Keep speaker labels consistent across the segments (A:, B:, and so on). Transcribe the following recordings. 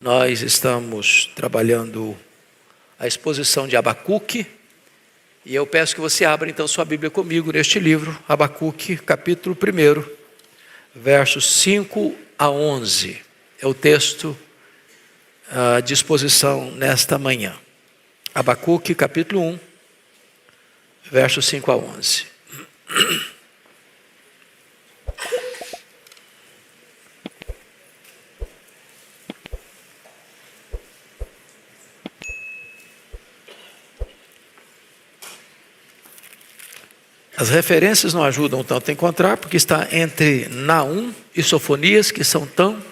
A: Nós estamos trabalhando a exposição de Abacuque, e eu peço que você abra então sua Bíblia comigo neste livro, Abacuque, capítulo 1, versos 5 a 11. É o texto de exposição nesta manhã. Abacuque, capítulo 1, versos 5 a 11. As referências não ajudam tanto a encontrar, porque está entre Naum e Sofonias, que são tão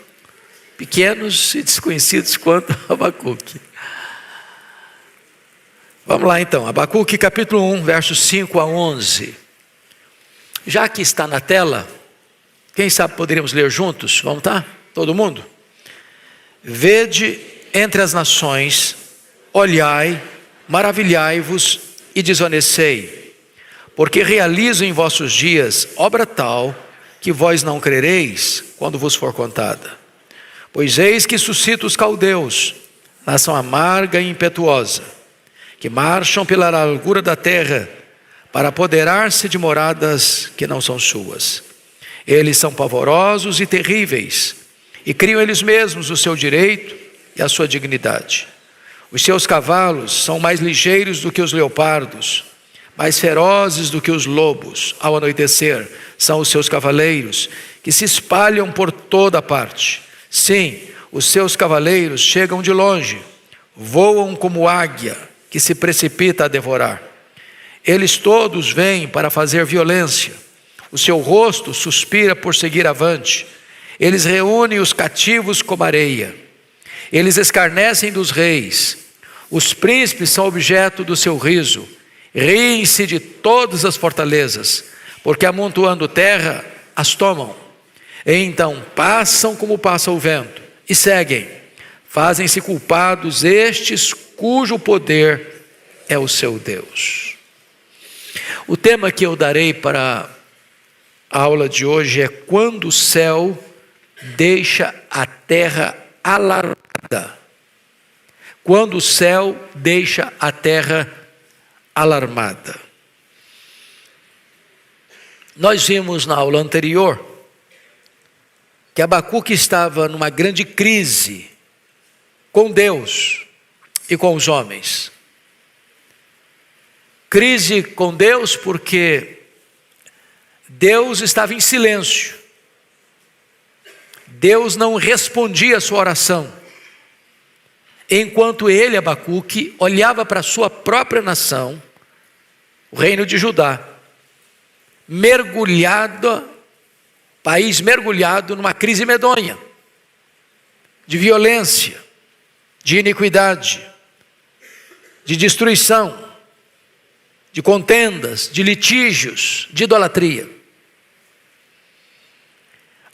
A: pequenos e desconhecidos quanto Abacuque. Vamos lá então, Abacuque capítulo 1, versos 5 a 11. Já que está na tela, quem sabe poderíamos ler juntos? Vamos tá? Todo mundo? Vede entre as nações, olhai, maravilhai-vos e desvanecei. Porque realizo em vossos dias obra tal, que vós não crereis, quando vos for contada. Pois eis que suscito os caldeus, nação amarga e impetuosa, que marcham pela largura da terra, para apoderar-se de moradas que não são suas. Eles são pavorosos e terríveis, e criam eles mesmos o seu direito e a sua dignidade. Os seus cavalos são mais ligeiros do que os leopardos, mais ferozes do que os lobos. Ao anoitecer, são os seus cavaleiros, que se espalham por toda parte. Sim, os seus cavaleiros chegam de longe, voam como águia, que se precipita a devorar. Eles todos vêm para fazer violência. O seu rosto suspira por seguir avante. Eles reúnem os cativos como areia. Eles escarnecem dos reis. Os príncipes são objeto do seu riso. Riem-se de todas as fortalezas, porque amontoando terra, as tomam. Então passam como passa o vento, e seguem. Fazem-se culpados estes, cujo poder é o seu Deus. O tema que eu darei para a aula de hoje é: quando o céu deixa a terra alarmada. Quando o céu deixa a terra alarmada. Nós vimos na aula anterior que Abacuque estava numa grande crise com Deus e com os homens. Crise com Deus porque Deus estava em silêncio. Deus não respondia a sua oração. Enquanto ele, Abacuque, olhava para a sua própria nação, o reino de Judá, país mergulhado numa crise medonha, de violência, de iniquidade, de destruição, de contendas, de litígios, de idolatria.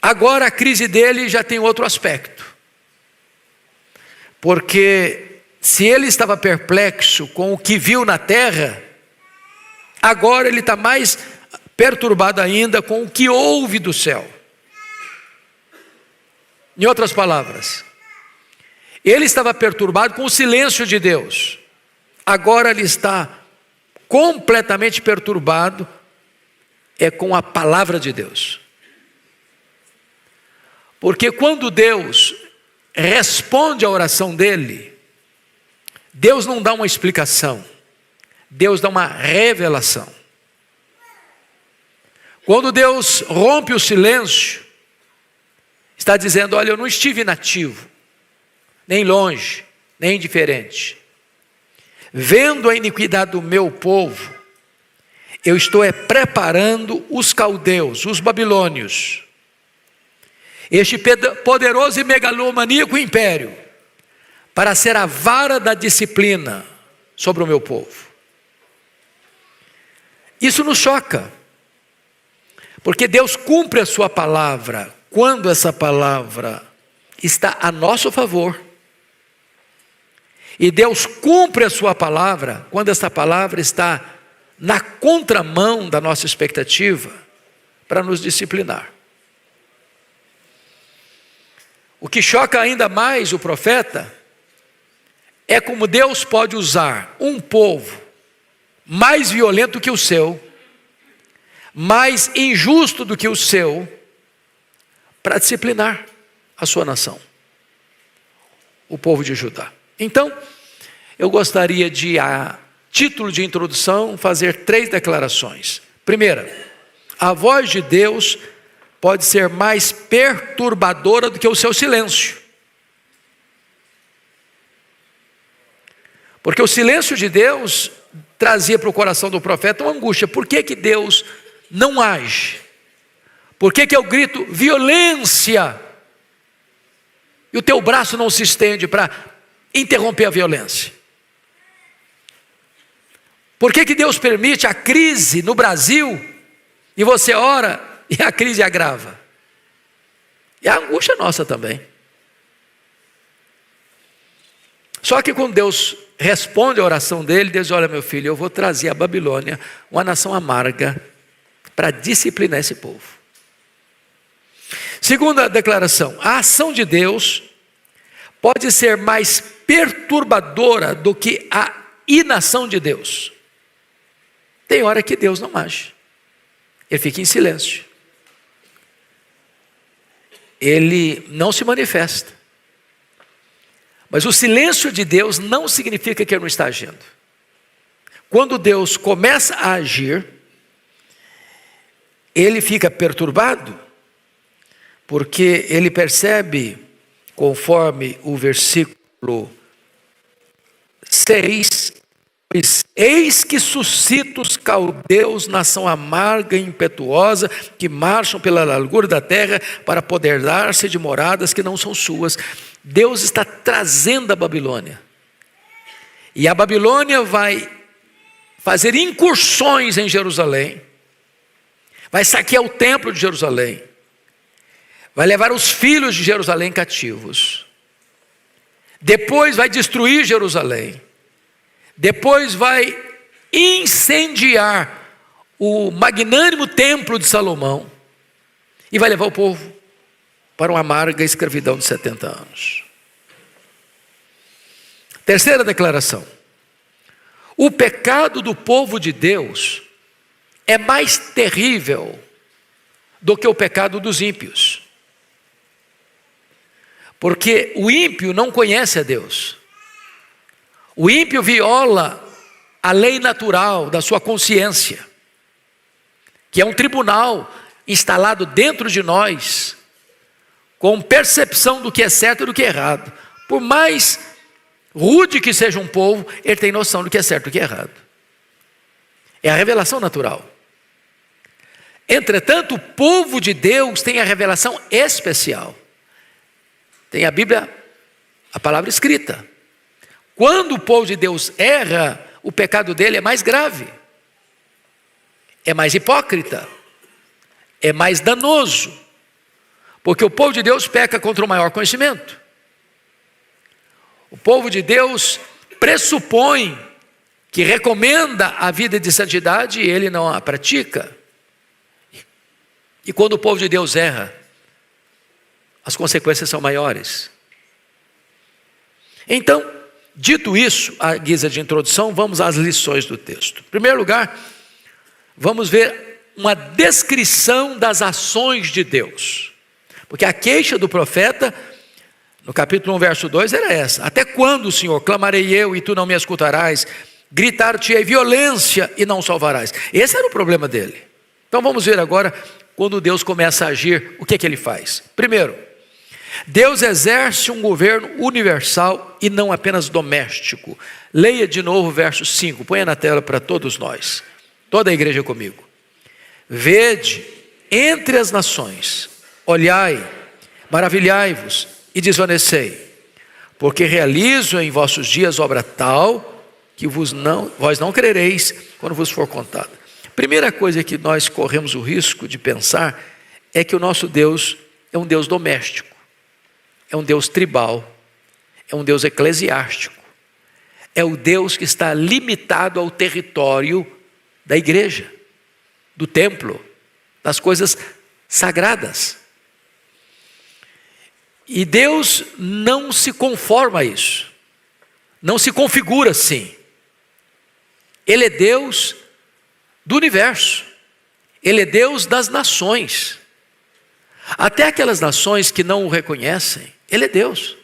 A: Agora a crise dele já tem outro aspecto, porque se ele estava perplexo com o que viu na terra, agora ele está mais perturbado ainda com o que ouve do céu. Em outras palavras, ele estava perturbado com o silêncio de Deus. Agora ele está completamente perturbado com a palavra de Deus. Porque quando Deus responde à oração dele, Deus não dá uma explicação, Deus dá uma revelação. Quando Deus rompe o silêncio, está dizendo: olha, eu não estive inativo, nem longe, nem indiferente. Vendo a iniquidade do meu povo, eu estou preparando os caldeus, os babilônios, este poderoso e megalomaníaco império, para ser a vara da disciplina sobre o meu povo. Isso nos choca, porque Deus cumpre a sua palavra quando essa palavra está a nosso favor. E Deus cumpre a sua palavra quando essa palavra está na contramão da nossa expectativa para nos disciplinar. O que choca ainda mais o profeta é como Deus pode usar um povo mais violento que o seu, mais injusto do que o seu, para disciplinar a sua nação, o povo de Judá. Então, eu gostaria de, a título de introdução, fazer 3 declarações. Primeira, a voz de Deus pode ser mais perturbadora do que o seu silêncio. Porque o silêncio de Deus trazia para o coração do profeta uma angústia. Por que que Deus não age? Por que que eu grito violência e o teu braço não se estende para interromper a violência? Por que que Deus permite a crise no Brasil e você ora e a crise agrava? E a angústia nossa também. Só que quando Deus responde a oração dele, Deus diz: olha, meu filho, eu vou trazer a Babilônia, uma nação amarga, para disciplinar esse povo. Segunda declaração, a ação de Deus pode ser mais perturbadora do que a inação de Deus. Tem hora que Deus não age, ele fica em silêncio, ele não se manifesta. Mas o silêncio de Deus não significa que ele não está agindo. Quando Deus começa a agir, ele fica perturbado, porque ele percebe, conforme o versículo 6, eis que suscita os caldeus, nação amarga e impetuosa, que marcham pela largura da terra para apoderar-se de moradas que não são suas. Deus está trazendo a Babilônia. E a Babilônia vai fazer incursões em Jerusalém, vai saquear o templo de Jerusalém, vai levar os filhos de Jerusalém cativos, depois vai destruir Jerusalém, depois vai incendiar o magnânimo templo de Salomão e vai levar o povo para uma amarga escravidão de 70 anos. Terceira declaração, o pecado do povo de Deus é mais terrível do que o pecado dos ímpios. Porque o ímpio não conhece a Deus. O ímpio viola a lei natural da sua consciência, que é um tribunal instalado dentro de nós, com percepção do que é certo e do que é errado. Por mais rude que seja um povo, ele tem noção do que é certo e do que é errado. É a revelação natural. Entretanto, o povo de Deus tem a revelação especial. Tem a Bíblia, a palavra escrita. Quando o povo de Deus erra, o pecado dele é mais grave, é mais hipócrita, é mais danoso, porque o povo de Deus peca contra o maior conhecimento. O povo de Deus pressupõe que recomenda a vida de santidade e ele não a pratica. E quando o povo de Deus erra, as consequências são maiores. Então, dito isso, à guisa de introdução, vamos às lições do texto. Em primeiro lugar, vamos ver uma descrição das ações de Deus. Porque a queixa do profeta, no capítulo 1, verso 2, era essa: até quando, Senhor, clamarei eu e tu não me escutarás? Gritar-te-ei violência e não salvarás. Esse era o problema dele. Então vamos ver agora, quando Deus começa a agir, o que é que ele faz? Primeiro, Deus exerce um governo universal e não apenas doméstico. Leia de novo o verso 5, ponha na tela para todos nós, toda a igreja comigo. Vede entre as nações, olhai, maravilhai-vos e desvanecei, porque realizo em vossos dias obra tal que vós não crereis quando vos for contado. Primeira coisa que nós corremos o risco de pensar é que o nosso Deus é um Deus doméstico, é um Deus tribal, é um Deus eclesiástico, é o Deus que está limitado ao território da igreja, do templo, das coisas sagradas. E Deus não se conforma a isso, não se configura assim. Ele é Deus do universo, Ele é Deus das nações. Até aquelas nações que não o reconhecem, Ele é Deus.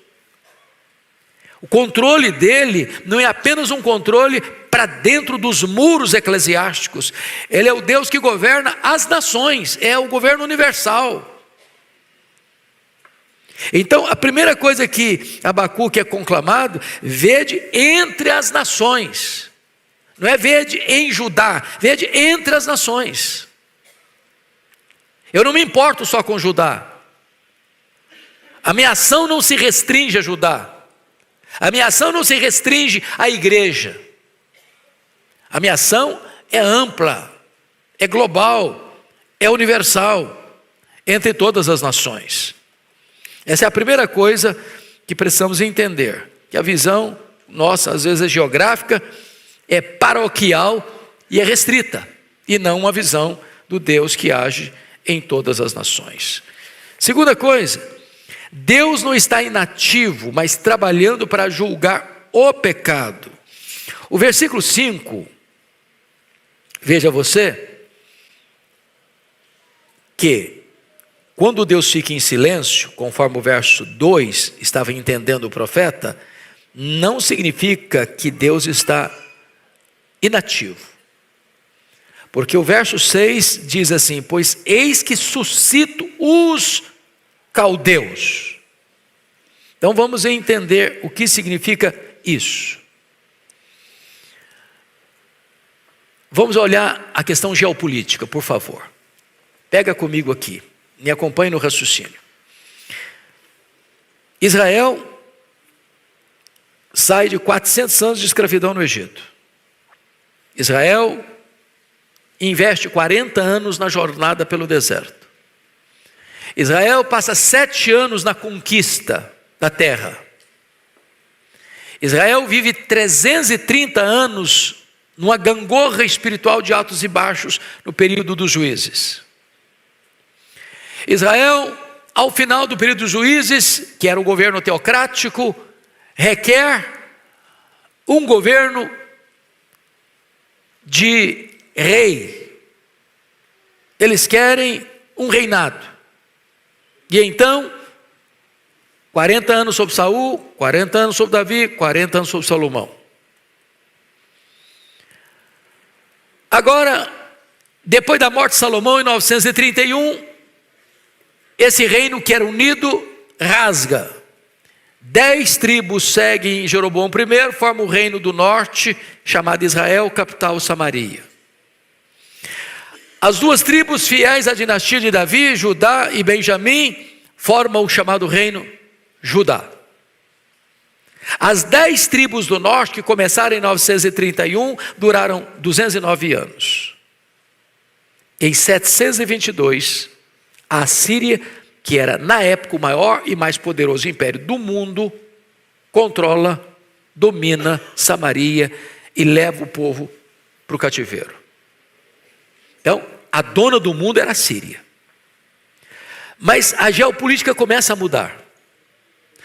A: O controle dele não é apenas um controle para dentro dos muros eclesiásticos. Ele é o Deus que governa as nações, é o governo universal. Então, a primeira coisa que Abacuque é conclamado, vede entre as nações. Não é vede em Judá, vede entre as nações. Eu não me importo só com Judá. A minha ação não se restringe a Judá. A minha ação não se restringe à igreja. A minha ação é ampla, é global, é universal, entre todas as nações. Essa é a primeira coisa que precisamos entender, que a visão nossa, às vezes é geográfica, é paroquial e é restrita, e não uma visão do Deus que age em todas as nações. Segunda coisa, Deus não está inativo, mas trabalhando para julgar o pecado. O versículo 5, veja você, que quando Deus fica em silêncio, conforme o verso 2 estava entendendo o profeta, não significa que Deus está inativo. Porque o verso 6 diz assim: pois eis que suscito os caldeus. Então vamos entender o que significa isso. Vamos olhar a questão geopolítica, por favor. Pega comigo aqui, me acompanhe no raciocínio. Israel sai de 400 anos de escravidão no Egito. Israel investe 40 anos na jornada pelo deserto. Israel passa 7 anos na conquista da terra. Israel vive 330 anos numa gangorra espiritual de altos e baixos no período dos juízes. Israel, ao final do período dos juízes, que era o governo teocrático, requer um governo de rei. Eles querem um reinado. E então, 40 anos sobre Saul, 40 anos sobre Davi, 40 anos sobre Salomão. Agora, depois da morte de Salomão em 931, esse reino que era unido rasga. 10 tribos seguem Jeroboão I, formam o reino do norte, chamado Israel, capital Samaria. As 2 tribos fiéis à dinastia de Davi, Judá e Benjamim, formam o chamado reino Judá. As 10 tribos do norte, que começaram em 931, duraram 209 anos. Em 722, a Síria, que era na época o maior e mais poderoso império do mundo, controla, domina Samaria e leva o povo para o cativeiro. Então, a dona do mundo era a Síria. Mas a geopolítica começa a mudar.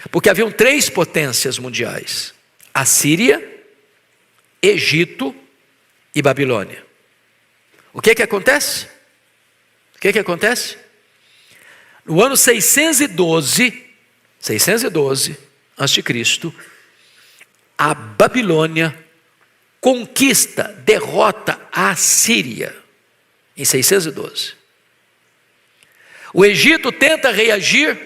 A: Porque haviam 3 potências mundiais: a Síria, Egito e Babilônia. O que acontece? No ano 612 a.C., a Babilônia conquista, derrota a Síria. Em 612. O Egito tenta reagir.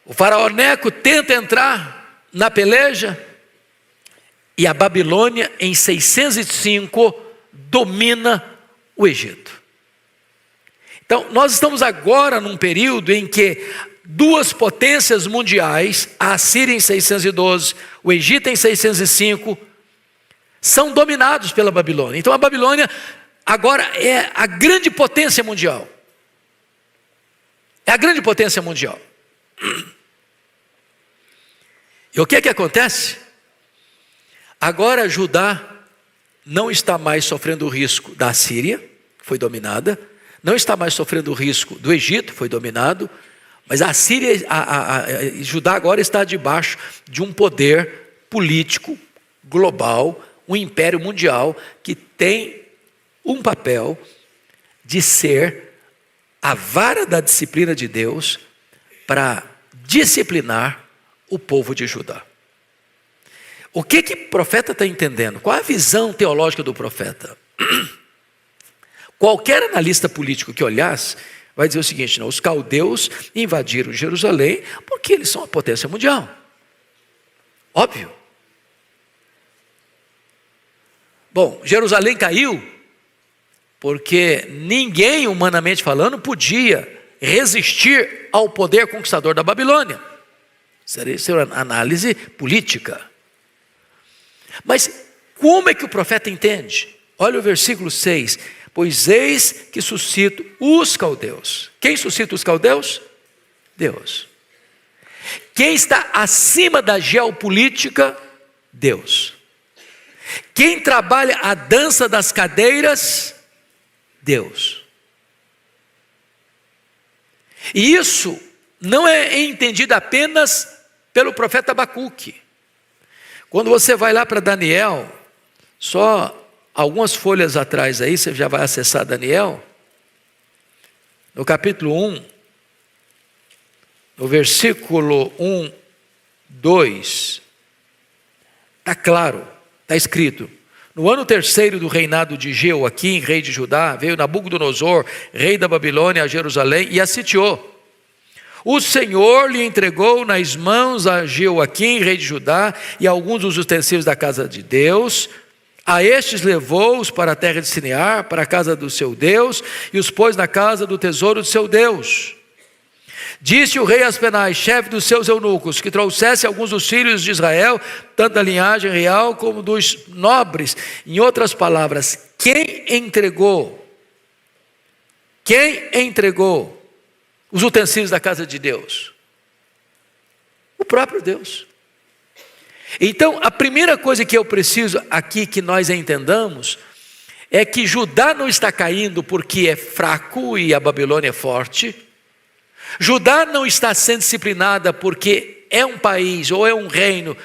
A: O faraó Neco tenta entrar na peleja. E a Babilônia, em 605, domina o Egito. Então, nós estamos agora num período em que 2 potências mundiais, a Síria em 612, o Egito em 605, são dominados pela Babilônia. Então a Babilônia agora é a grande potência mundial. É a grande potência mundial. E o que acontece? Agora Judá não está mais sofrendo o risco da Síria, que foi dominada, não está mais sofrendo o risco do Egito, foi dominado, mas a Síria, Judá agora está debaixo de um poder político global, um império mundial que tem um papel de ser a vara da disciplina de Deus para disciplinar o povo de Judá. O que o profeta está entendendo? Qual a visão teológica do profeta? Qualquer analista político que olhasse vai dizer o seguinte: não, os caldeus invadiram Jerusalém porque eles são a potência mundial. Óbvio. Bom, Jerusalém caiu porque ninguém, humanamente falando, podia resistir ao poder conquistador da Babilônia. Isso é uma análise política. Mas como é que o profeta entende? Olha o versículo 6. Pois eis que suscito os caldeus. Quem suscita os caldeus? Deus. Quem está acima da geopolítica? Deus. Quem trabalha a dança das cadeiras? Deus. E isso não é entendido apenas pelo profeta Abacuque. Quando você vai lá para Daniel, só algumas folhas atrás aí, você já vai acessar Daniel, no capítulo 1, no versículo 1, 2, está claro, está escrito: no ano terceiro do reinado de Jeoaquim, rei de Judá, veio Nabucodonosor, rei da Babilônia, a Jerusalém e a sitiou. O Senhor lhe entregou nas mãos a Jeoaquim, rei de Judá, e alguns dos utensílios da casa de Deus. A estes levou-os para a terra de Sinear, para a casa do seu Deus, e os pôs na casa do tesouro do seu Deus. Disse o rei Aspenaz, chefe dos seus eunucos, que trouxesse alguns dos filhos de Israel, tanto da linhagem real como dos nobres. Em outras palavras, quem entregou os utensílios da casa de Deus? O próprio Deus. Então, a primeira coisa que eu preciso aqui que nós entendamos é que Judá não está caindo porque é fraco e a Babilônia é forte. Judá não está sendo disciplinada porque é um país ou é um reino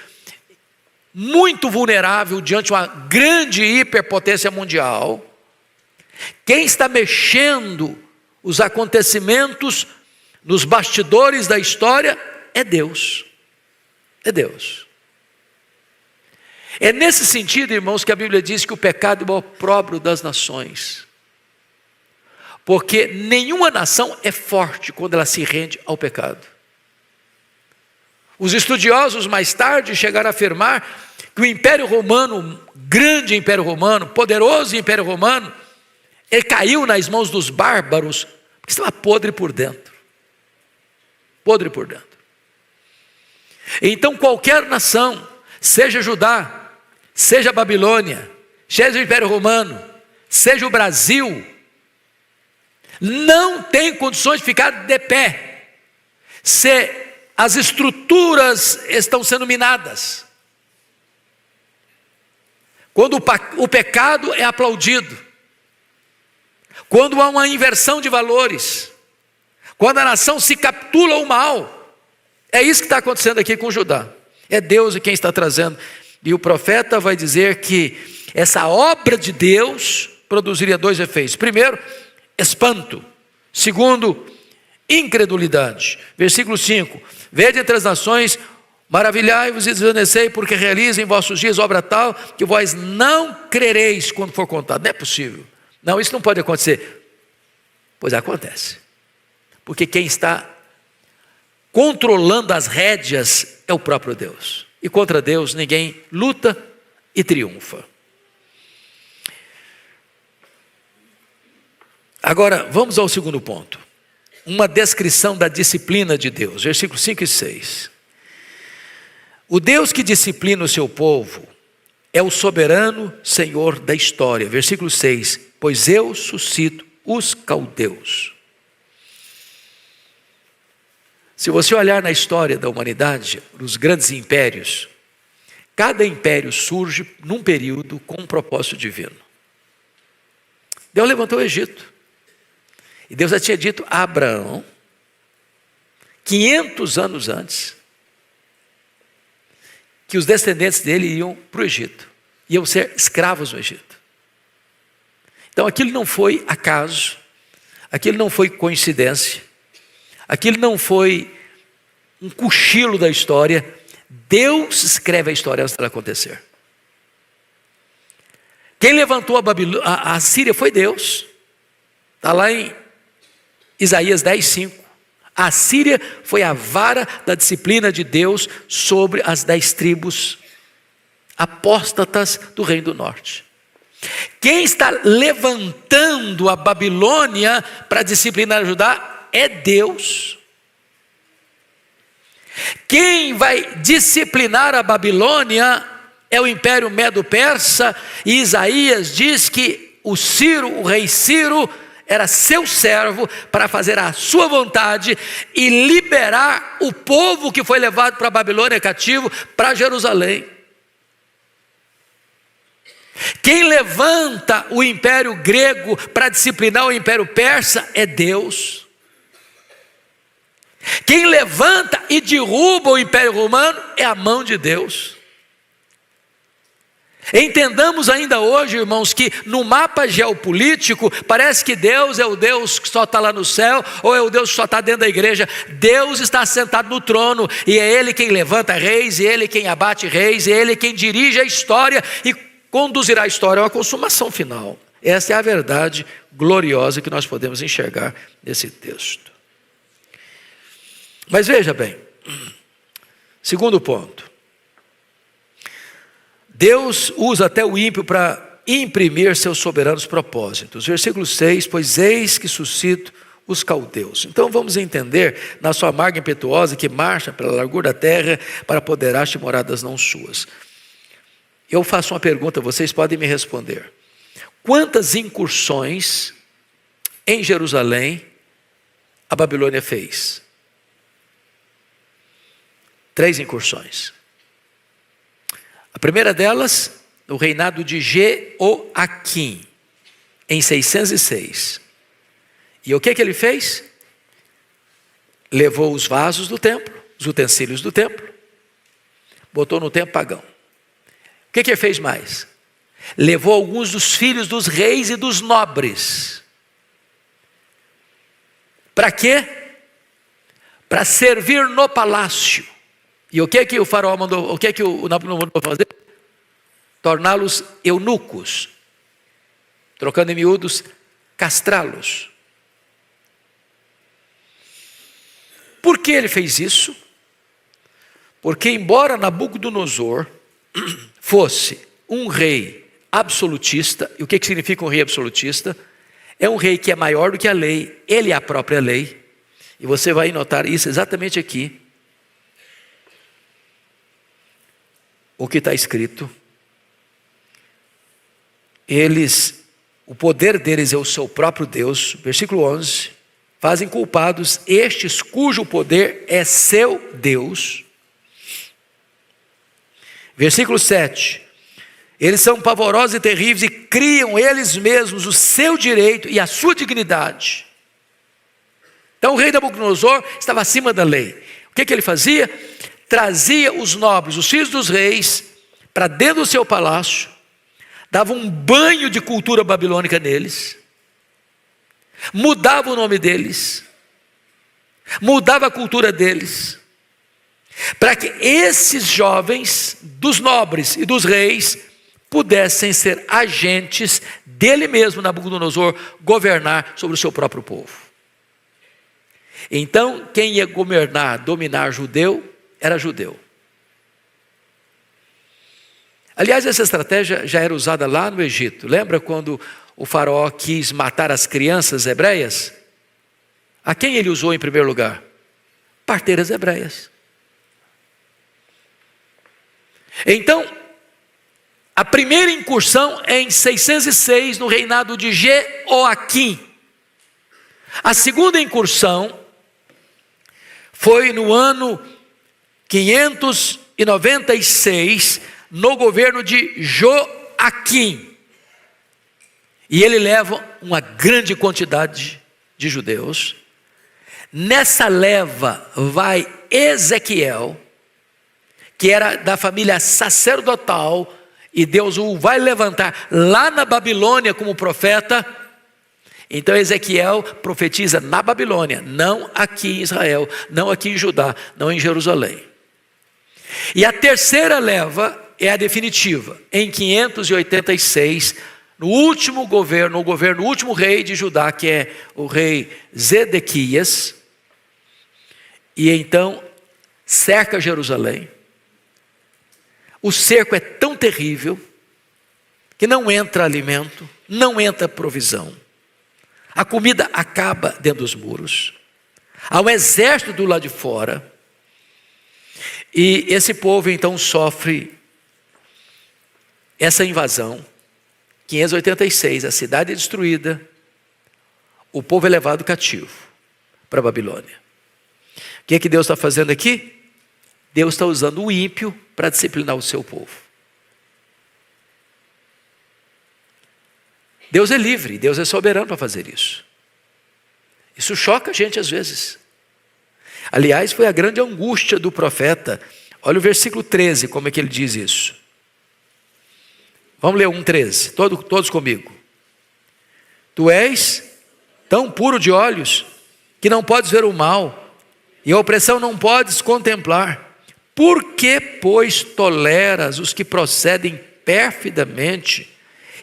A: muito vulnerável diante de uma grande hiperpotência mundial. Quem está mexendo os acontecimentos nos bastidores da história é Deus. É Deus. É nesse sentido, irmãos, que a Bíblia diz que o pecado é o opróbrio das nações. Porque nenhuma nação é forte quando ela se rende ao pecado. Os estudiosos mais tarde chegaram a afirmar que o Império Romano, grande Império Romano, poderoso Império Romano, ele caiu nas mãos dos bárbaros, porque estava podre por dentro. Podre por dentro. Então qualquer nação, seja Judá, seja a Babilônia, seja o Império Romano, seja o Brasil, não tem condições de ficar de pé, se as estruturas estão sendo minadas. Quando o pecado é aplaudido, quando há uma inversão de valores, quando a nação se capitula ao mal, é isso que está acontecendo aqui com Judá. É Deus quem está trazendo. E o profeta vai dizer que essa obra de Deus produziria dois efeitos. Primeiro, espanto. Segundo, incredulidade. Versículo 5. Vede entre as nações, maravilhai-vos e desvanecei, porque realiza em vossos dias obra tal, que vós não crereis quando for contado. Não é possível. Não, isso não pode acontecer. Pois acontece. Porque quem está controlando as rédeas é o próprio Deus. E contra Deus ninguém luta e triunfa. Agora, vamos ao segundo ponto. Uma descrição da disciplina de Deus. Versículos 5 e 6. O Deus que disciplina o seu povo é o soberano Senhor da história. Versículo 6. Pois eu suscito os caldeus. Se você olhar na história da humanidade, nos grandes impérios, cada império surge num período com um propósito divino. Deus levantou o Egito. E Deus já tinha dito a Abraão, 500 anos antes, que os descendentes dele iam para o Egito, iam ser escravos no Egito. Então aquilo não foi acaso, aquilo não foi coincidência, aquilo não foi um cochilo da história. Deus escreve a história antes dela acontecer. Quem levantou a Síria foi Deus. Está lá em Isaías 10:5. A Síria foi a vara da disciplina de Deus sobre as 10 tribos apóstatas do Reino do Norte. Quem está levantando a Babilônia para disciplinar Judá é Deus. Quem vai disciplinar a Babilônia é o Império Medo-Persa, e Isaías diz que o Ciro, o rei Ciro, era seu servo para fazer a sua vontade e liberar o povo que foi levado para a Babilônia cativo para Jerusalém. Quem levanta o Império Grego para disciplinar o Império Persa é Deus. Quem levanta e derruba o Império Romano é a mão de Deus. Entendamos ainda hoje, irmãos, que no mapa geopolítico parece que Deus é o Deus que só está lá no céu, ou é o Deus que só está dentro da igreja. Deus está sentado no trono, e é Ele quem levanta reis, e Ele quem abate reis, e é Ele quem dirige a história e conduzirá a história a uma consumação final. Essa é a verdade gloriosa que nós podemos enxergar nesse texto. Mas veja bem, segundo ponto, Deus usa até o ímpio para imprimir seus soberanos propósitos. Versículo 6, pois eis que suscito os caldeus. Então vamos entender, na sua margem impetuosa, que marcha pela largura da terra para apoderar-te moradas não suas. Eu faço uma pergunta, vocês podem me responder. Quantas incursões em Jerusalém a Babilônia fez? 3 incursões. A primeira delas, no reinado de Jeoaquim, em 606. E o que ele fez? Levou os vasos do templo, os utensílios do templo, botou no templo pagão. O que ele fez mais? Levou alguns dos filhos dos reis e dos nobres. Para quê? Para servir no palácio. E o que o faraó mandou, o que o Napoleão mandou fazer? Torná-los eunucos, trocando em miúdos, castrá-los. Por que ele fez isso? Porque embora Nabucodonosor fosse um rei absolutista, e o que significa um rei absolutista? É um rei que é maior do que a lei, ele é a própria lei, e você vai notar isso exatamente aqui. O que está escrito, o poder deles é o seu próprio Deus, versículo 11, fazem culpados estes cujo poder é seu Deus. Versículo 7, eles são pavorosos e terríveis e criam eles mesmos o seu direito e a sua dignidade. Então o rei Nabucodonosor estava acima da lei. O que ele fazia? Trazia os nobres, os filhos dos reis, para dentro do seu palácio, dava um banho de cultura babilônica neles, mudava o nome deles, mudava a cultura deles, para que esses jovens, dos nobres e dos reis, pudessem ser agentes dele mesmo, Nabucodonosor, governar sobre o seu próprio povo. Então, quem ia governar, dominar judeu, era judeu. Aliás, essa estratégia já era usada lá no Egito. Lembra quando o faraó quis matar as crianças hebreias? A quem ele usou em primeiro lugar? Parteiras hebreias. Então, a primeira incursão é em 606, no reinado de Jeoaquim. A segunda incursão foi no ano 596, no governo de Joaquim. E ele leva uma grande quantidade de de judeus. Nessa leva vai Ezequiel, que era da família sacerdotal, e Deus o vai levantar lá na Babilônia como profeta. Então Ezequiel profetiza na Babilônia, não aqui em Israel, não aqui em Judá, não em Jerusalém. E a terceira leva é a definitiva, em 586, no último governo, o último rei de Judá, que é o rei Zedequias. E então cerca Jerusalém. O cerco é tão terrível que não entra alimento, não entra provisão. A comida acaba dentro dos muros. Há um exército do lado de fora. E esse povo então sofre essa invasão. 586, a cidade é destruída. O povo é levado cativo para a Babilônia. O que é que Deus está fazendo aqui? Deus está usando o ímpio para disciplinar o seu povo. Deus é livre, Deus é soberano para fazer isso. Isso choca a gente às vezes. Aliás, foi a grande angústia do profeta. Olha o versículo 13, como é que ele diz isso. Vamos ler 1:13, todos comigo. Tu és tão puro de olhos que não podes ver o mal, e a opressão não podes contemplar. Por que, pois, toleras os que procedem perfidamente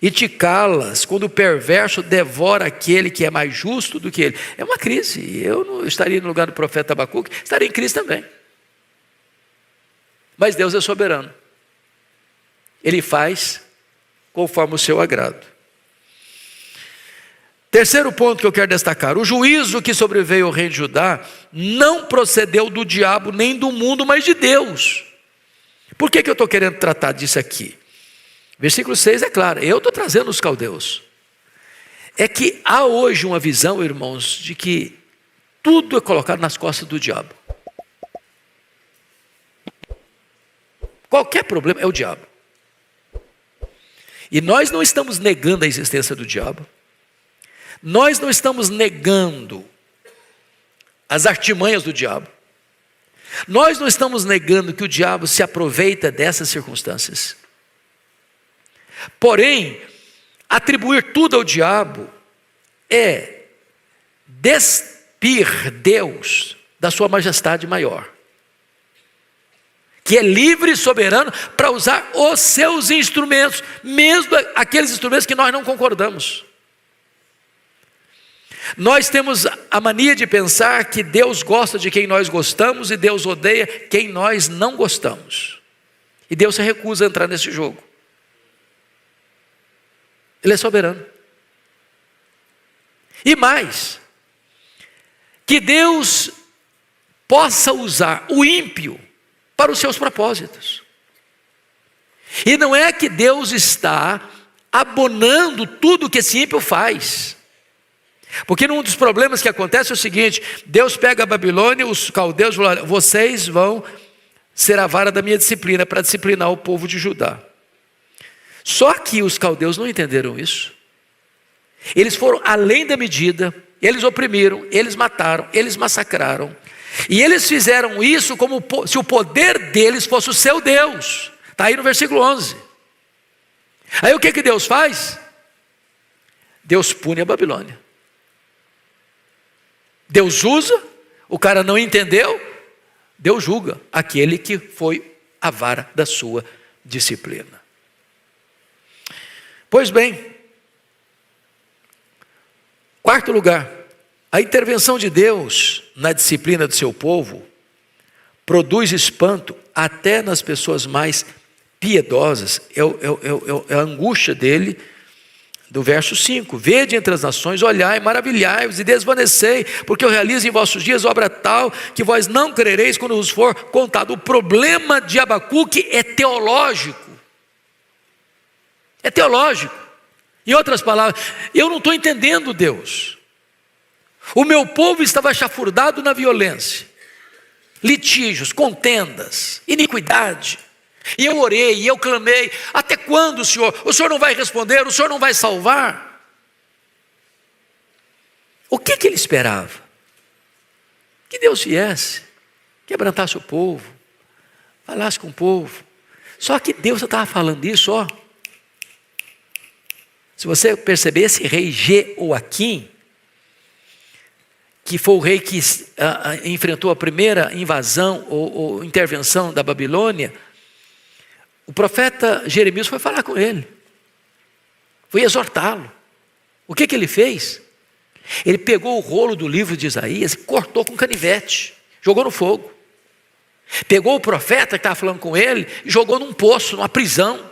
A: e te calas quando o perverso devora aquele que é mais justo do que ele? É uma crise. Eu não estaria no lugar do profeta Abacuque, estaria em crise também. Mas Deus é soberano. Ele faz conforme o seu agrado. Terceiro ponto que eu quero destacar: o juízo que sobreveio ao rei de Judá não procedeu do diabo nem do mundo, mas de Deus. Por que eu estou querendo tratar disso aqui? Versículo 6 é claro, eu estou trazendo os caldeus. É que há hoje uma visão, irmãos, de que tudo é colocado nas costas do diabo. Qualquer problema é o diabo. E nós não estamos negando a existência do diabo. Nós não estamos negando as artimanhas do diabo. Nós não estamos negando que o diabo se aproveita dessas circunstâncias. Porém, atribuir tudo ao diabo é despir Deus da sua majestade maior, que é livre e soberano para usar os seus instrumentos, mesmo aqueles instrumentos que nós não concordamos. Nós temos a mania de pensar que Deus gosta de quem nós gostamos e Deus odeia quem nós não gostamos. E Deus se recusa a entrar nesse jogo. Ele é soberano. E mais, que Deus possa usar o ímpio para os seus propósitos. E não é que Deus está abonando tudo que esse ímpio faz. Porque um dos problemas que acontece é o seguinte: Deus pega a Babilônia, os caldeus falam: vocês vão ser a vara da minha disciplina para disciplinar o povo de Judá. Só que os caldeus não entenderam isso. Eles foram além da medida, eles oprimiram, eles mataram, eles massacraram. E eles fizeram isso como se o poder deles fosse o seu Deus. Está aí no versículo 11. Aí o que Deus faz? Deus pune a Babilônia. Deus usa, o cara não entendeu, Deus julga aquele que foi a vara da sua disciplina. Pois bem, quarto lugar, a intervenção de Deus na disciplina do seu povo produz espanto até nas pessoas mais piedosas. É a angústia dele, do verso 5: vede entre as nações, olhai, maravilhai-vos e desvanecei, porque eu realizo em vossos dias obra tal, que vós não crereis quando vos for contado. O problema de Abacuque é teológico. É teológico. Em outras palavras, eu não estou entendendo Deus. O meu povo estava chafurdado na violência, litígios, contendas, iniquidade. E eu orei, e eu clamei: até quando, Senhor? O Senhor não vai responder, o Senhor não vai salvar? O que ele esperava? Que Deus viesse, quebrantasse o povo, falasse com o povo. Só que Deus já estava falando isso, ó. Se você perceber, esse rei Jeoaquim, que foi o rei que enfrentou a primeira invasão ou intervenção da Babilônia, o profeta Jeremias foi falar com ele, foi exortá-lo. O que ele fez? Ele pegou o rolo do livro de Isaías e cortou com canivete, jogou no fogo. Pegou o profeta que estava falando com ele e jogou num poço, numa prisão.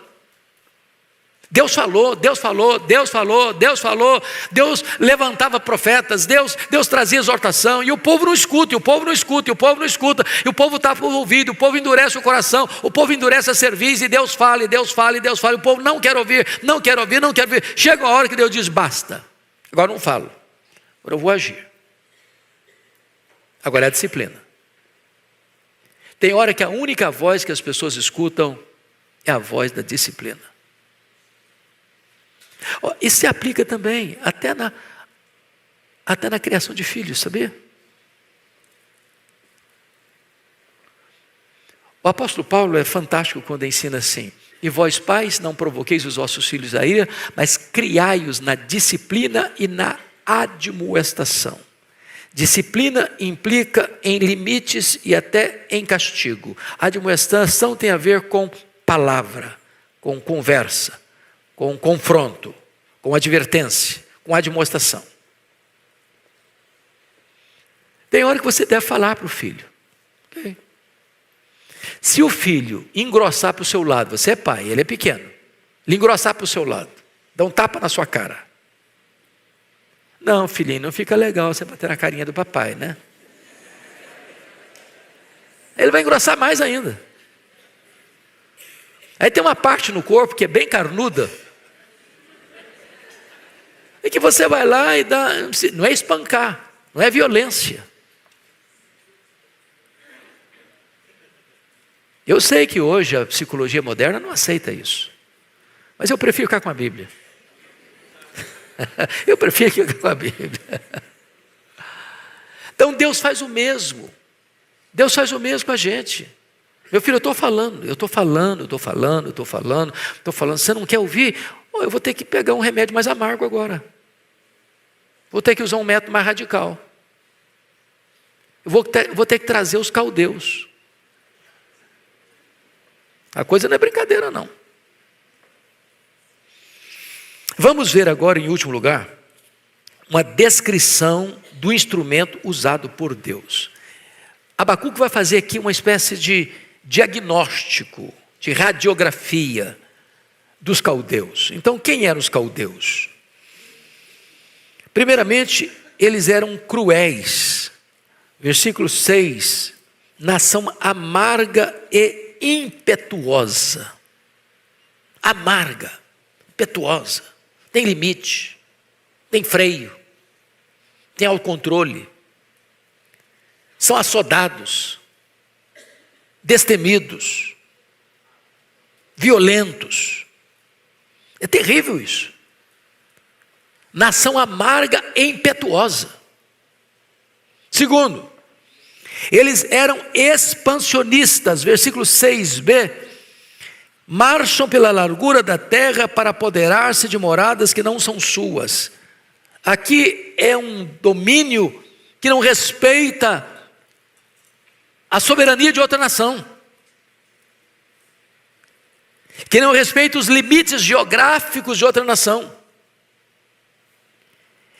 A: Deus falou, Deus falou, Deus falou, Deus falou. Deus levantava profetas, Deus trazia exortação. E o povo não escuta, e o povo não escuta, e o povo não escuta. E o povo está com o ouvido, o povo endurece o coração, o povo endurece a cerviz, e Deus fala, e Deus fala, e Deus fala. E o povo não quer ouvir, não quer ouvir, não quer ouvir. Chega a hora que Deus diz, basta. Agora não falo, agora eu vou agir. Agora é a disciplina. Tem hora que a única voz que as pessoas escutam é a voz da disciplina. Isso se aplica também até na criação de filhos, sabia? O apóstolo Paulo é fantástico quando ensina assim: e vós pais não provoqueis os vossos filhos a ira, mas criai-os na disciplina e na admoestação. Disciplina implica em limites e até em castigo. A admoestação tem a ver com palavra, com conversa, com confronto, com advertência, com admoestação. Tem hora que você deve falar para o filho. Okay. Se o filho engrossar para o seu lado, você é pai, ele é pequeno, ele engrossar para o seu lado, dá um tapa na sua cara. Não, filhinho, não fica legal você bater na carinha do papai, né? Ele vai engrossar mais ainda. Aí tem uma parte no corpo que é bem carnuda, e que você vai lá e dá, não é espancar, não é violência. Eu sei que hoje a psicologia moderna não aceita isso, mas eu prefiro ficar com a Bíblia. Eu prefiro ficar com a Bíblia. Então Deus faz o mesmo. Deus faz o mesmo com a gente. Meu filho, eu estou falando. Você não quer ouvir? Eu vou ter que pegar um remédio mais amargo agora. Vou ter que usar um método mais radical. Eu vou ter que trazer os caldeus. A coisa não é brincadeira, não. Vamos ver agora, em último lugar, uma descrição do instrumento usado por Deus. Abacuque vai fazer aqui uma espécie de diagnóstico, de radiografia dos caldeus. Então, quem eram os caldeus? Primeiramente, eles eram cruéis. Versículo 6, nação amarga e impetuosa. Amarga, impetuosa. Tem limite, tem freio, tem autocontrole, são assodados, destemidos, violentos. É terrível isso. Nação amarga e impetuosa. Segundo, eles eram expansionistas, versículo 6b. Marcham pela largura da terra para apoderar-se de moradas que não são suas. Aqui é um domínio que não respeita a soberania de outra nação, que não respeita os limites geográficos de outra nação.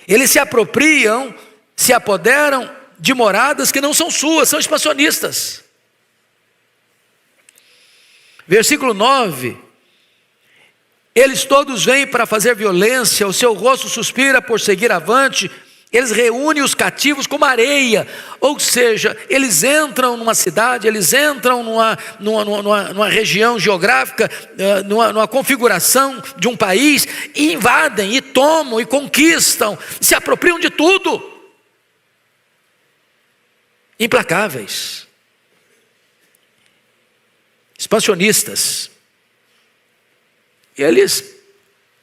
A: Eles se apropriam, se apoderam de moradas que não são suas, são expansionistas. Versículo 9, eles todos vêm para fazer violência, o seu rosto suspira por seguir avante, eles reúnem os cativos como areia, ou seja, eles entram numa cidade, eles entram numa região geográfica, numa configuração de um país, e invadem, e tomam, e conquistam, se apropriam de tudo. Implacáveis. Expansionistas. Eles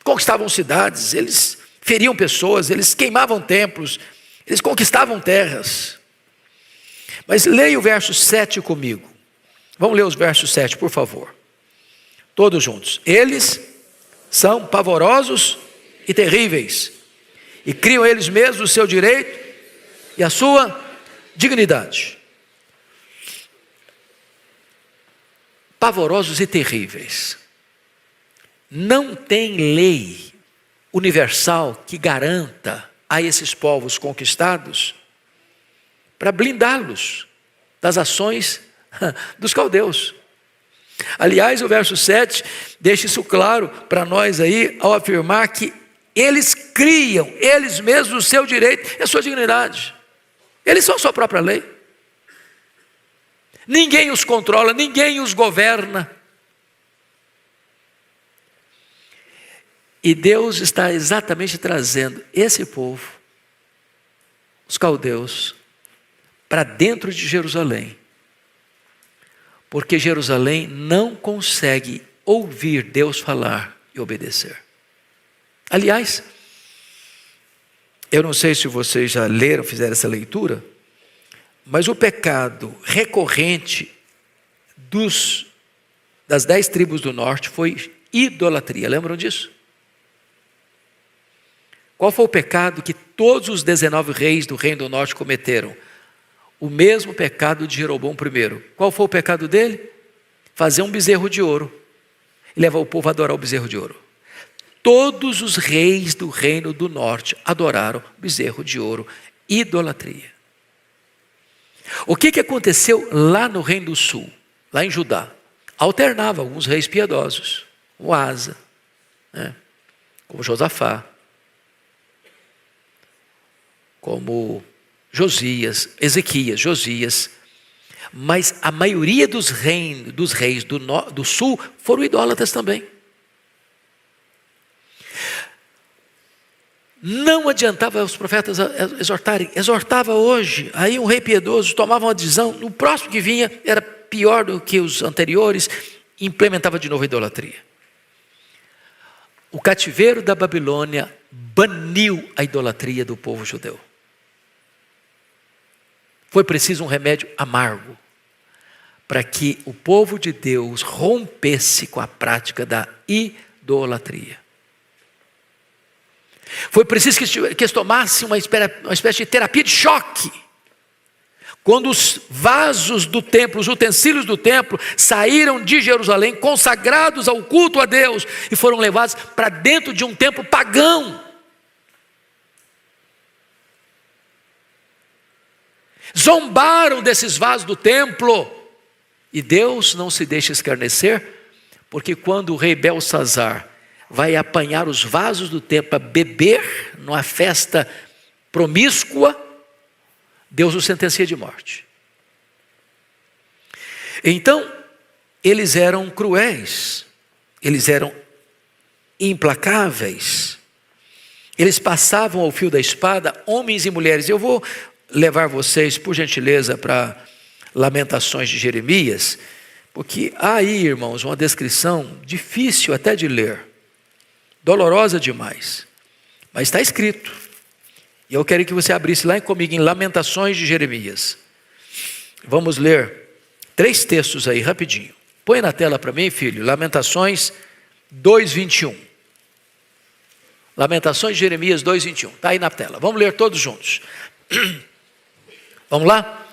A: conquistavam cidades, eles feriam pessoas, eles queimavam templos, Eles conquistavam terras. Mas leia o verso 7 comigo. Vamos ler os versos 7, por favor. Todos juntos. Eles são pavorosos e terríveis, e criam eles mesmos o seu direito e a sua dignidade. Pavorosos e terríveis. Não tem lei universal que garanta a esses povos conquistados para blindá-los das ações dos caldeus. Aliás, o verso 7 deixa isso claro para nós aí, ao afirmar que eles criam, eles mesmos, o seu direito e a sua dignidade. Eles são a sua própria lei. Ninguém os controla, ninguém os governa. E Deus está exatamente trazendo esse povo, os caldeus, para dentro de Jerusalém. Porque Jerusalém não consegue ouvir Deus falar e obedecer. Aliás, eu não sei se vocês já leram, fizeram essa leitura, mas o pecado recorrente das 10 tribos do norte foi idolatria. Lembram disso? Qual foi o pecado que todos os 19 reis do reino do norte cometeram? O mesmo pecado de Jeroboão I. Qual foi o pecado dele? Fazer um bezerro de ouro e levar o povo a adorar o bezerro de ouro. Todos os reis do reino do norte adoraram o bezerro de ouro, idolatria. O que aconteceu lá no reino do sul, lá em Judá? Alternava alguns reis piedosos, como Asa, como Josafá, como Ezequias, Josias, mas a maioria dos reis do sul foram idólatras também. Não adiantava os profetas exortarem, exortava hoje, aí um rei piedoso tomava uma decisão, no próximo que vinha era pior do que os anteriores, e implementava de novo a idolatria. O cativeiro da Babilônia baniu a idolatria do povo judeu. Foi preciso um remédio amargo para que o povo de Deus rompesse com a prática da idolatria. Foi preciso que eles tomassem uma espécie de terapia de choque. Quando os vasos do templo, os utensílios do templo, saíram de Jerusalém, consagrados ao culto a Deus, e foram levados para dentro de um templo pagão. Zombaram desses vasos do templo. E Deus não se deixa escarnecer, porque quando o rei Belsazar vai apanhar os vasos do templo para beber numa festa promíscua, Deus o sentencia de morte. Então, eles eram cruéis, eles eram implacáveis, eles passavam ao fio da espada, homens e mulheres. Eu vou levar vocês, por gentileza, para Lamentações de Jeremias, porque há aí, irmãos, uma descrição difícil até de ler, dolorosa demais, mas está escrito. E eu quero que você abrisse lá comigo em Lamentações de Jeremias. Vamos ler 3 textos aí, rapidinho. Põe na tela para mim, filho, Lamentações 2:21. Lamentações de Jeremias 2:21. Está aí na tela. Vamos ler todos juntos. Vamos lá?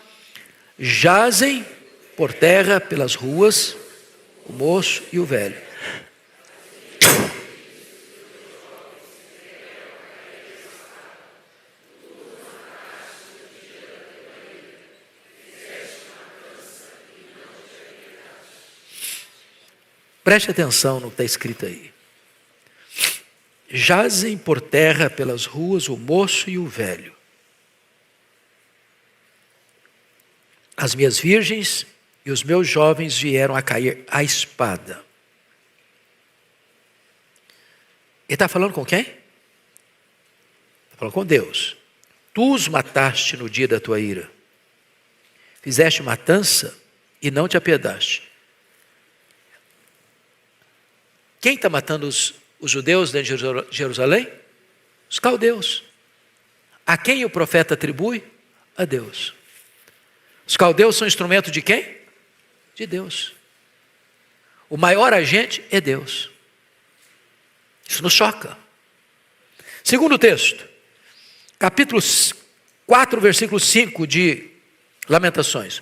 A: Jazem por terra pelas ruas o moço e o velho. Preste atenção no que está escrito aí. Jazem por terra pelas ruas o moço e o velho. As minhas virgens e os meus jovens vieram a cair à espada. Ele está falando com quem? Está falando com Deus. Tu os mataste no dia da tua ira. Fizeste matança e não te apiedaste. Quem está matando os judeus dentro de Jerusalém? Os caldeus. A quem o profeta atribui? A Deus. Os caldeus são instrumento de quem? De Deus. O maior agente é Deus. Isso nos choca. Segundo texto, capítulo 4, versículo 5 de Lamentações.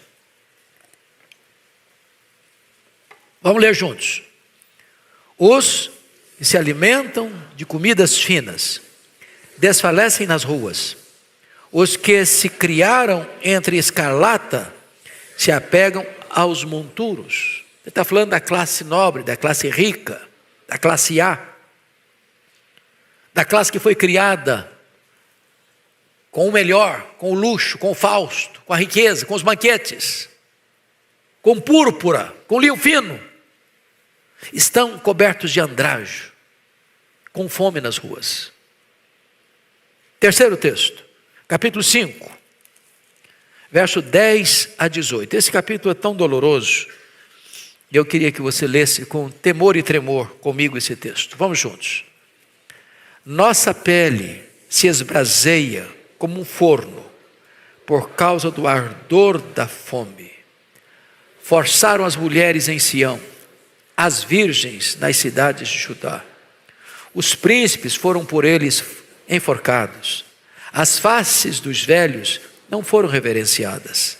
A: Vamos ler juntos. Os que se alimentam de comidas finas desfalecem nas ruas. Os que se criaram entre escarlata se apegam aos monturos. Ele está falando da classe nobre, da classe rica, da classe A, da classe que foi criada com o melhor, com o luxo, com o fausto, com a riqueza, com os banquetes, com púrpura, com linho fino. Estão cobertos de andrajo, com fome nas ruas. Terceiro texto, capítulo 5, verso 10 a 18. Esse capítulo é tão doloroso, e eu queria que você lesse com temor e tremor comigo esse texto. Vamos juntos. Nossa pele se esbraseia como um forno, por causa do ardor da fome. Forçaram as mulheres em Sião, as virgens nas cidades de Judá. Os príncipes foram por eles enforcados. As faces dos velhos não foram reverenciadas.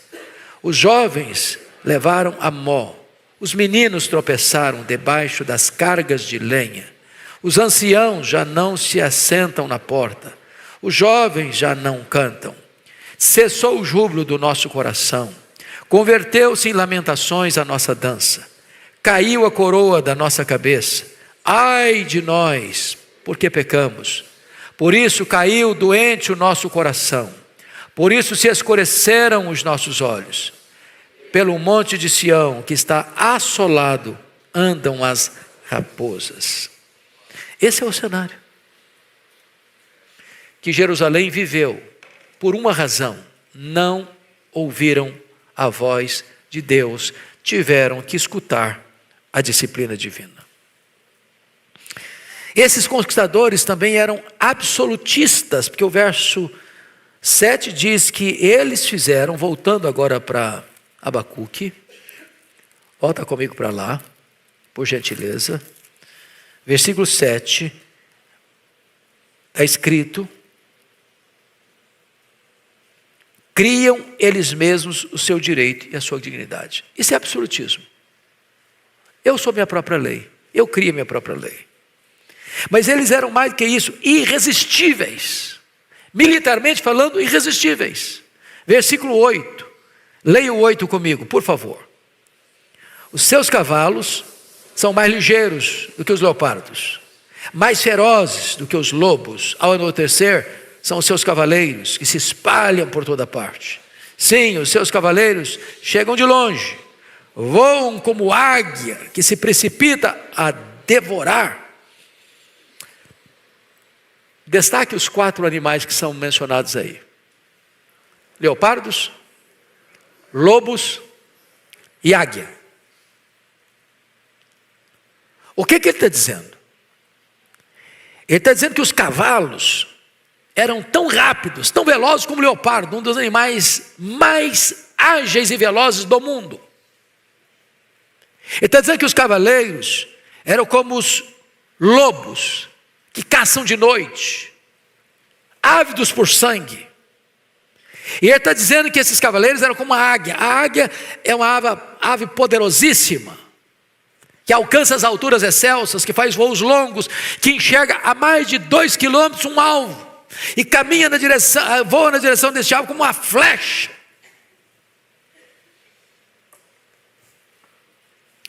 A: Os jovens levaram a mó. Os meninos tropeçaram debaixo das cargas de lenha. Os anciãos já não se assentam na porta. Os jovens já não cantam. Cessou o júbilo do nosso coração. Converteu-se em lamentações a nossa dança. Caiu a coroa da nossa cabeça. Ai de nós, porque pecamos. Por isso caiu doente o nosso coração. Por isso se escureceram os nossos olhos. Pelo monte de Sião, que está assolado, andam as raposas. Esse é o cenário que Jerusalém viveu por uma razão: não ouviram a voz de Deus, tiveram que escutar a disciplina divina. Esses conquistadores também eram absolutistas, porque o verso 7 diz que eles fizeram, voltando agora para Abacuque, volta comigo para lá, por gentileza, versículo 7, está escrito: criam eles mesmos o seu direito e a sua dignidade. Isso é absolutismo. Eu sou minha própria lei, eu crio minha própria lei. Mas eles eram mais do que isso, irresistíveis. Militarmente falando, irresistíveis. Versículo 8. Leia o 8 comigo, por favor. Os seus cavalos são mais ligeiros do que os leopardos, mais ferozes do que os lobos. Ao anoitecer, são os seus cavaleiros que se espalham por toda parte. Sim, os seus cavaleiros chegam de longe, voam como águia que se precipita a devorar. Destaque os 4 animais que são mencionados aí: leopardos, lobos e águia. O que ele está dizendo? Ele está dizendo que os cavalos eram tão rápidos, tão velozes como o leopardo, um dos animais mais ágeis e velozes do mundo. Ele está dizendo que os cavaleiros eram como os lobos que caçam de noite, ávidos por sangue. E ele está dizendo que esses cavaleiros eram como a águia. A águia é uma ave poderosíssima, que alcança as alturas excelsas, que faz voos longos, que enxerga a mais de 2 quilômetros um alvo, e caminha na direção, voa na direção desse alvo como uma flecha.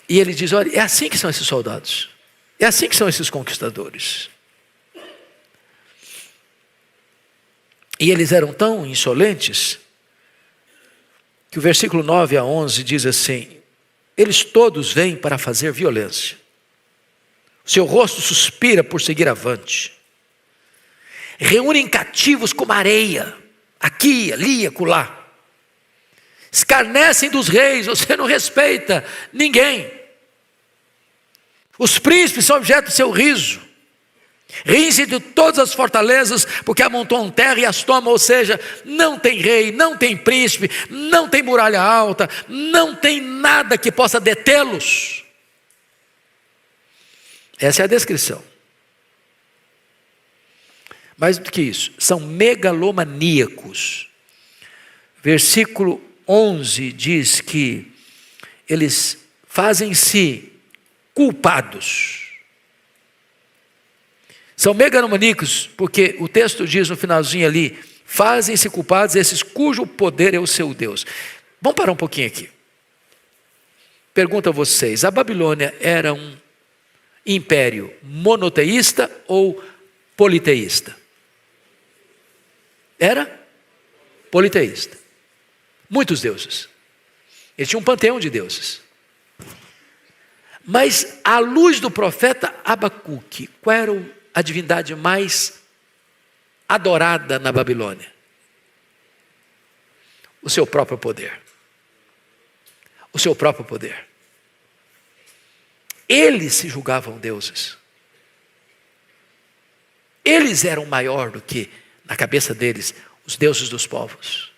A: E ele diz: olha, é assim que são esses soldados, é assim que são esses conquistadores. E eles eram tão insolentes que o versículo 9 a 11 diz assim: eles todos vêm para fazer violência. O seu rosto suspira por seguir avante. Reúnem cativos como areia, aqui, ali, acolá. Escarnecem dos reis, você não respeita ninguém. Os príncipes são objeto do seu riso. Riem-se de todas as fortalezas, porque amontoam terra e as tomam, ou seja, não tem rei, não tem príncipe, não tem muralha alta, não tem nada que possa detê-los. Essa é a descrição. Mais do que isso, são megalomaníacos. Versículo 11 diz que eles fazem-se culpados. São megalomaníacos porque o texto diz no finalzinho ali, fazem-se culpados esses cujo poder é o seu Deus. Vamos parar um pouquinho aqui. Pergunto a vocês, a Babilônia era um império monoteísta ou politeísta? Era politeísta. Muitos deuses. Ele tinha um panteão de deuses. Mas, à luz do profeta Abacuque, qual era a divindade mais adorada na Babilônia? O seu próprio poder. O seu próprio poder. Eles se julgavam deuses. Eles eram maior do que, na cabeça deles, os deuses dos povos.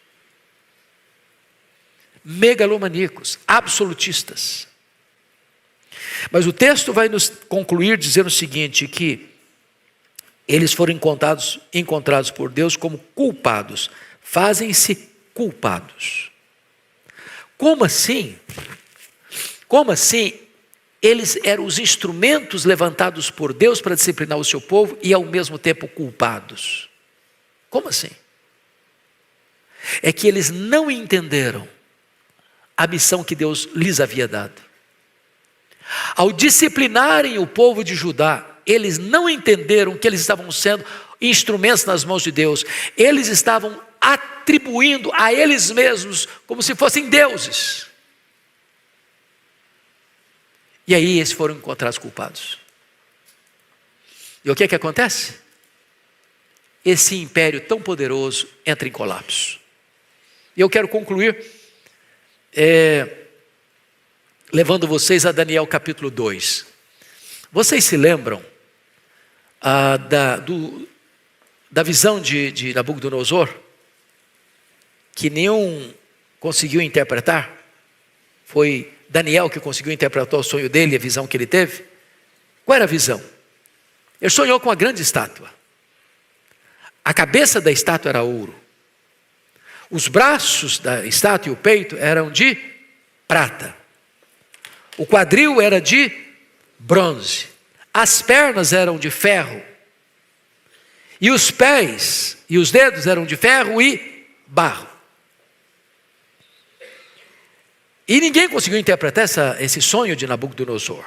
A: Megalomaníacos, absolutistas. Mas o texto vai nos concluir dizendo o seguinte, que eles foram encontrados por Deus como culpados, fazem-se culpados. Como assim? Como assim? Eles eram os instrumentos levantados por Deus para disciplinar o seu povo e ao mesmo tempo culpados. Como assim? É que eles não entenderam a missão que Deus lhes havia dado. Ao disciplinarem o povo de Judá, eles não entenderam que eles estavam sendo instrumentos nas mãos de Deus. Eles estavam atribuindo a eles mesmos como se fossem deuses. E aí eles foram encontrados culpados. E o que é que acontece? Esse império tão poderoso entra em colapso. E eu quero concluir levando vocês a Daniel capítulo 2. Vocês se lembram da visão de Nabucodonosor? Que nenhum conseguiu interpretar? Foi Daniel que conseguiu interpretar o sonho dele, a visão que ele teve? Qual era a visão? Ele sonhou com uma grande estátua. A cabeça da estátua era ouro. Os braços da estátua e o peito eram de prata. O quadril era de bronze. As pernas eram de ferro. E os pés e os dedos eram de ferro e barro. E ninguém conseguiu interpretar esse sonho de Nabucodonosor.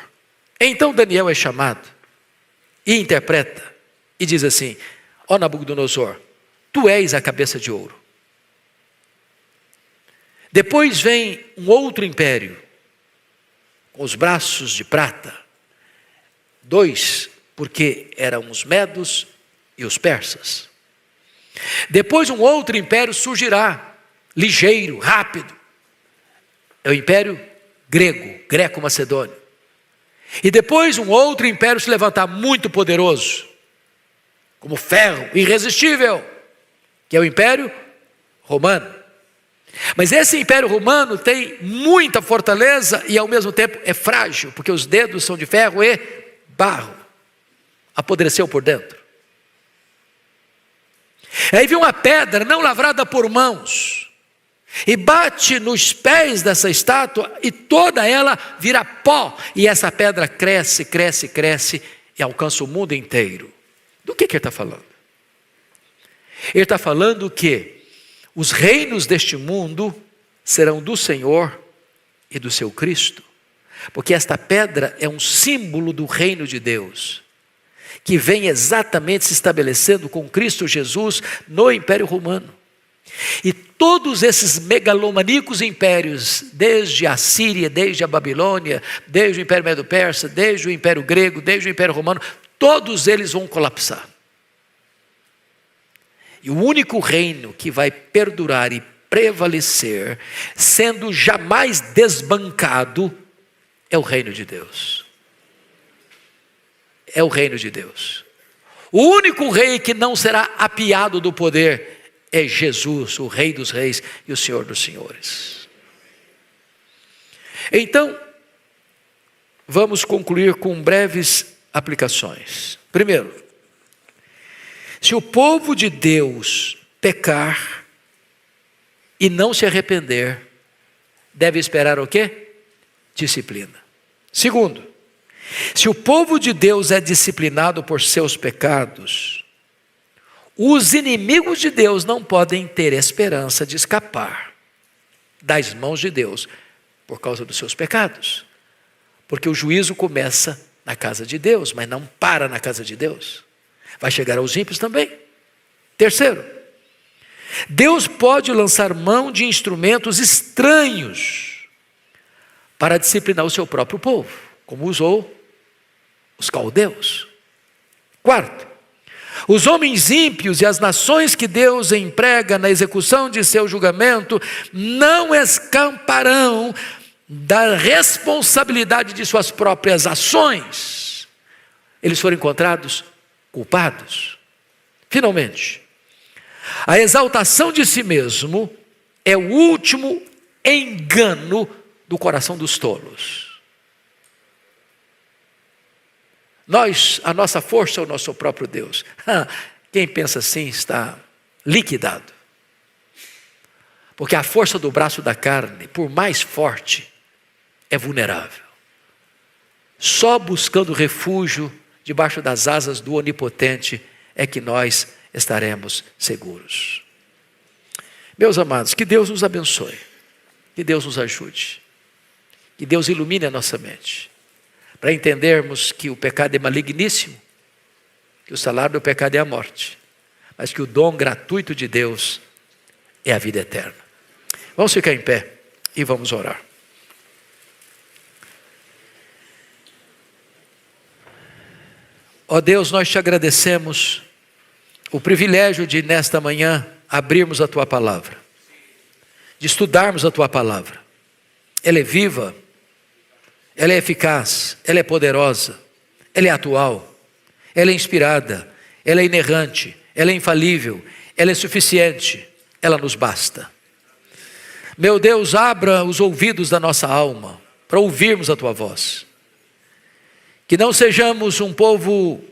A: Então Daniel é chamado e interpreta e diz assim: ó Nabucodonosor, tu és a cabeça de ouro. Depois vem um outro império, com os braços de prata. 2, porque eram os medos e os persas. Depois um outro império surgirá, ligeiro, rápido. É o império grego, greco-macedônio. E depois um outro império se levantar muito poderoso, como ferro, irresistível, que é o império romano. Mas esse império romano tem muita fortaleza e ao mesmo tempo é frágil, porque os dedos são de ferro e barro. Apodreceu por dentro. Aí vem uma pedra não lavrada por mãos e bate nos pés dessa estátua e toda ela vira pó. E essa pedra cresce, cresce, cresce e alcança o mundo inteiro. Do que ele está falando? Ele está falando que os reinos deste mundo serão do Senhor e do seu Cristo. Porque esta pedra é um símbolo do reino de Deus, que vem exatamente se estabelecendo com Cristo Jesus no Império Romano. E todos esses megalomaníacos impérios, desde a Síria, desde a Babilônia, desde o Império Medo-Persa, desde o Império Grego, desde o Império Romano, todos eles vão colapsar. E o único reino que vai perdurar e prevalecer, sendo jamais desbancado, é o reino de Deus. É o reino de Deus. O único rei que não será apiado do poder é Jesus, o Rei dos Reis e o Senhor dos Senhores. Então, vamos concluir com breves aplicações. Primeiro, se o povo de Deus pecar e não se arrepender, deve esperar o quê? Disciplina. Segundo, se o povo de Deus é disciplinado por seus pecados, os inimigos de Deus não podem ter esperança de escapar das mãos de Deus por causa dos seus pecados. Porque o juízo começa na casa de Deus, mas não para na casa de Deus. Vai chegar aos ímpios também. Terceiro, Deus pode lançar mão de instrumentos estranhos para disciplinar o seu próprio povo, como usou os caldeus. Quarto, os homens ímpios e as nações que Deus emprega na execução de seu julgamento não escaparão da responsabilidade de suas próprias ações. Eles foram encontrados culpados. Finalmente, a exaltação de si mesmo é o último engano do coração dos tolos. A nossa força é o nosso próprio Deus. Quem pensa assim está liquidado. Porque a força do braço da carne, por mais forte, é vulnerável. Só buscando refúgio debaixo das asas do Onipotente é que nós estaremos seguros. Meus amados, que Deus nos abençoe, que Deus nos ajude, que Deus ilumine a nossa mente, para entendermos que o pecado é maligníssimo, que o salário do pecado é a morte, mas que o dom gratuito de Deus é a vida eterna. Vamos ficar em pé e vamos orar. Ó Deus, nós te agradecemos o privilégio de nesta manhã abrirmos a Tua Palavra, de estudarmos a Tua Palavra. Ela é viva, ela é eficaz, ela é poderosa, ela é atual, ela é inspirada, ela é inerrante, ela é infalível, ela é suficiente, ela nos basta. Meu Deus, abra os ouvidos da nossa alma para ouvirmos a Tua voz. Que não sejamos um povo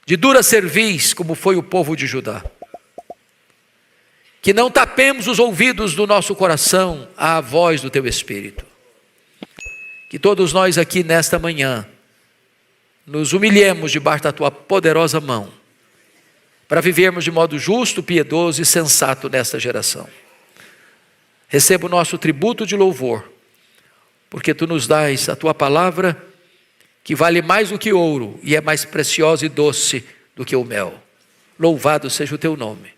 A: de dura cerviz, como foi o povo de Judá. Que não tapemos os ouvidos do nosso coração à voz do Teu Espírito. Que todos nós aqui nesta manhã nos humilhemos debaixo da Tua poderosa mão, para vivermos de modo justo, piedoso e sensato nesta geração. Receba o nosso tributo de louvor, porque Tu nos dás a Tua palavra, que vale mais do que ouro e é mais preciosa e doce do que o mel. Louvado seja o Teu nome.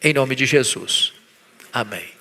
A: Em nome de Jesus. Amém.